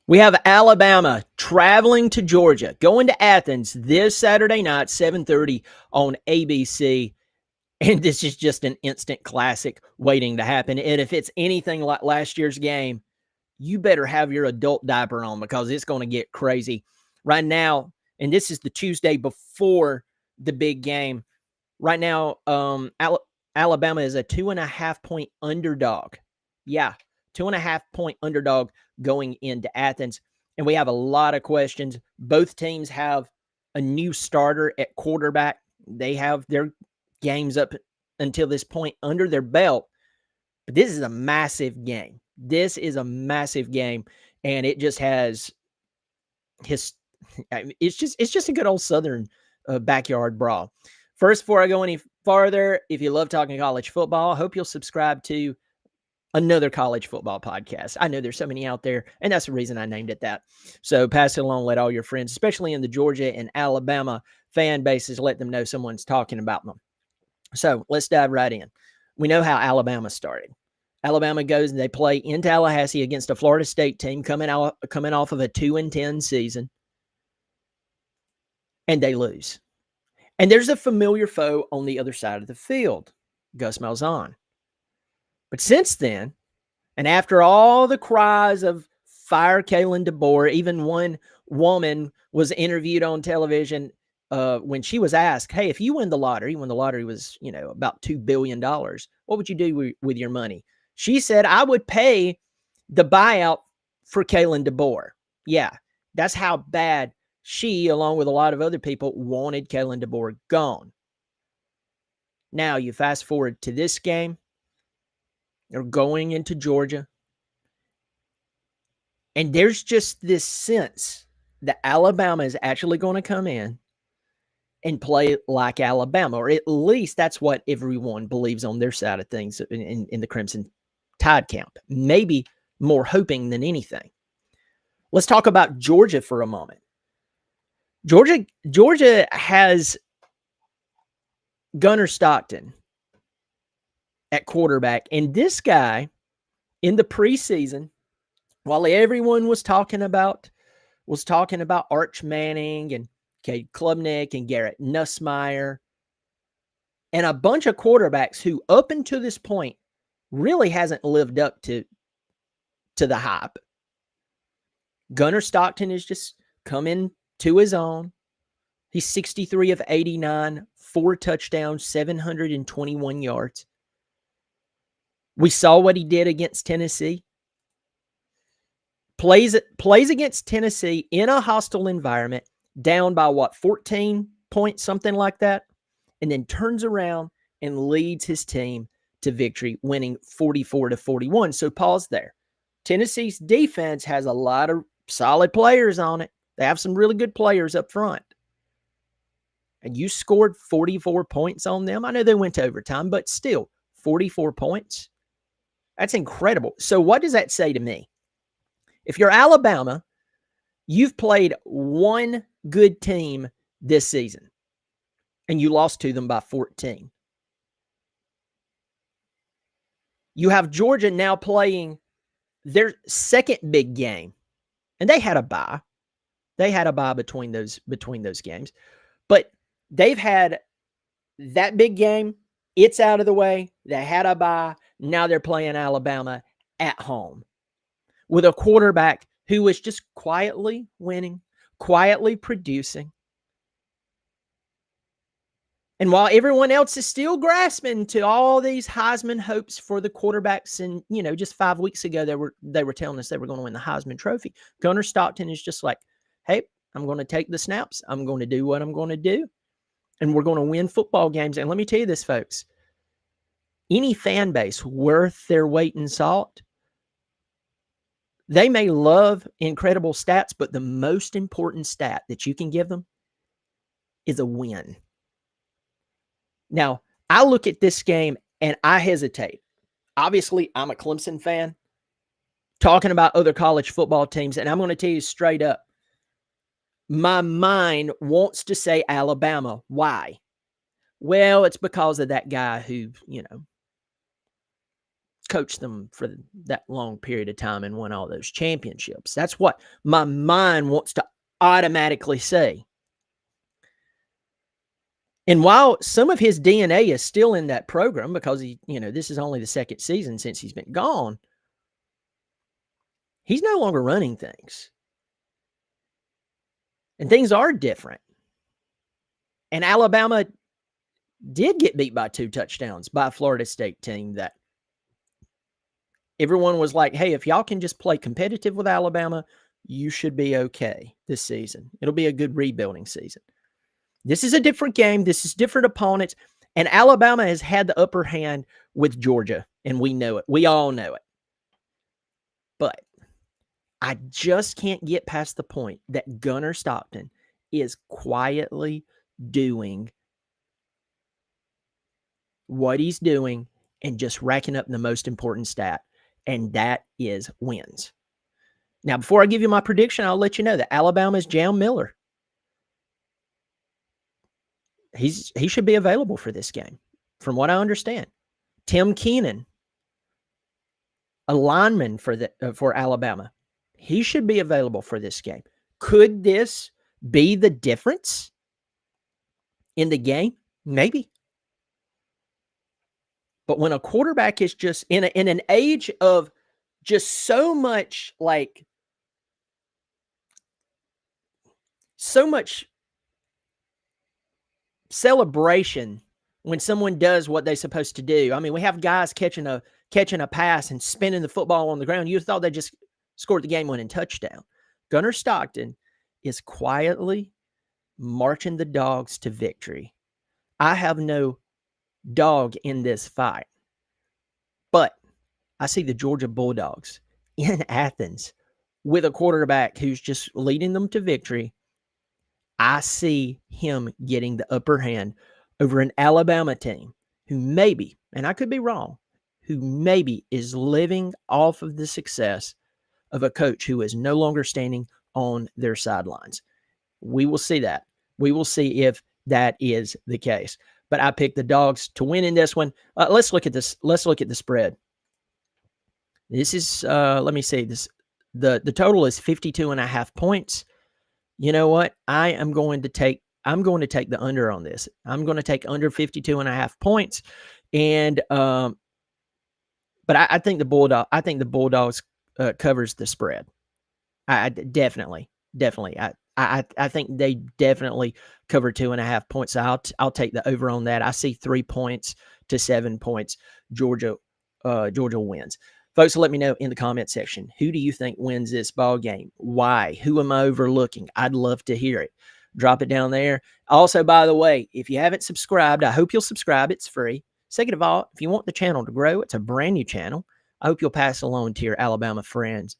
We have Alabama traveling to Georgia, going to Athens this Saturday night, 7:30 on ABC. And this is just an instant classic waiting to happen. And if it's anything like last year's game, you better have your adult diaper on because it's going to get crazy. Right now, and this is the Tuesday before the big game. Right now, Alabama is a 2.5 point underdog. Yeah, 2.5 point underdog going into Athens. And we have a lot of questions. Both teams have a new starter at quarterback. They have their games up until this point under their belt. But this is a massive game. This is a massive game. And it just has his it's just a good old Southern backyard brawl. First, before I go any farther, if you love talking college football, I hope you'll subscribe to another college football podcast. I know there's so many out there, and that's the reason I named it that. So pass it along, let all your friends, especially in the Georgia and Alabama fan bases, let them know someone's talking about them. So let's dive right in. We know how Alabama started. Alabama goes and they play in Tallahassee against a Florida State team coming off of a 2-10 season, and they lose. And there's a familiar foe on the other side of the field, Gus Malzahn. But since then, and after all the cries of fire Kalen DeBoer, even one woman was interviewed on television when she was asked, hey, if you win the lottery, when the lottery was, about $2 billion, what would you do with your money? She said, I would pay the buyout for Kalen DeBoer. Yeah, that's how bad she, along with a lot of other people, wanted Kalen DeBoer gone. Now you fast forward to this game. They're going into Georgia. And there's just this sense that Alabama is actually going to come in and play like Alabama, or at least that's what everyone believes on their side of things in the Crimson Tide camp. Maybe more hoping than anything. Let's talk about Georgia for a moment. Georgia has Gunnar Stockton at quarterback, and this guy in the preseason, while everyone was talking about Arch Manning and Cade Klubnik and Garrett Nussmeier and a bunch of quarterbacks who up until this point really hasn't lived up to the hype. Gunnar Stockton has just come in to his own. He's 63 of 89, 4 touchdowns, 721 yards. We saw what he did against Tennessee. Plays against Tennessee in a hostile environment, down by 14 points, something like that, and then turns around and leads his team to victory, winning 44-41. So pause there. Tennessee's defense has a lot of solid players on it. They have some really good players up front. And you scored 44 points on them. I know they went to overtime, but still, 44 points. That's incredible. So what does that say to me? If you're Alabama, you've played one good team this season, and you lost to them by 14. You have Georgia now playing their second big game, and they had a bye. They had a bye between those games, but they've had that big game. It's out of the way. They had a bye. Now they're playing Alabama at home with a quarterback who was just quietly winning, quietly producing. And while everyone else is still grasping to all these Heisman hopes for the quarterbacks, and just 5 weeks ago they were telling us they were going to win the Heisman Trophy, Gunnar Stockton is just like, hey, I'm going to take the snaps. I'm going to do what I'm going to do, and we're going to win football games. And let me tell you this, folks, any fan base worth their weight in salt, they may love incredible stats, but the most important stat that you can give them is a win. Now, I look at this game and I hesitate. Obviously, I'm a Clemson fan, talking about other college football teams, and I'm going to tell you straight up, my mind wants to say Alabama. Why? Well, it's because of that guy who, coached them for that long period of time and won all those championships. That's what my mind wants to automatically say. And while some of his DNA is still in that program because this is only the second season since he's been gone, he's no longer running things. And things are different. And Alabama did get beat by 2 touchdowns by a Florida State team that everyone was like, hey, if y'all can just play competitive with Alabama, you should be okay this season. It'll be a good rebuilding season. This is a different game. This is different opponents. And Alabama has had the upper hand with Georgia, and we know it. We all know it. But I just can't get past the point that Gunnar Stockton is quietly doing what he's doing and just racking up the most important stat, and that is wins. Now, before I give you my prediction, I'll let you know that Alabama's Jam Miller, he should be available for this game, from what I understand. Tim Keenan, a lineman for Alabama, he should be available for this game. Could this be the difference in the game? Maybe. But when a quarterback is just in an age of just so much celebration when someone does what they're supposed to do. I mean, we have guys catching a pass and spinning the football on the ground. You thought they just scored the game-winning touchdown. Gunnar Stockton is quietly marching the Dogs to victory. I have no dog in this fight, but I see the Georgia Bulldogs in Athens with a quarterback who's just leading them to victory. I see him getting the upper hand over an Alabama team who maybe, and I could be wrong, who maybe is living off of the success of a coach who is no longer standing on their sidelines. We will see that. We will see if that is the case. But I picked the Dogs to win in this one. Let's look at this. Let's look at the spread. This is, let me see this. The total is 52.5 points. You know what? I'm going to take the under on this. I'm going to take under 52.5 points. And, but I think the Bulldogs covers the spread. I definitely. I think they definitely cover 2.5 points. So I'll take the over on that. I see 3 points to 7 points. Georgia wins. Folks, let me know in the comment section. Who do you think wins this ball game? Why? Who am I overlooking? I'd love to hear it. Drop it down there. Also, by the way, if you haven't subscribed, I hope you'll subscribe. It's free. Second of all, if you want the channel to grow, it's a brand new channel. I hope you'll pass along to your Alabama friends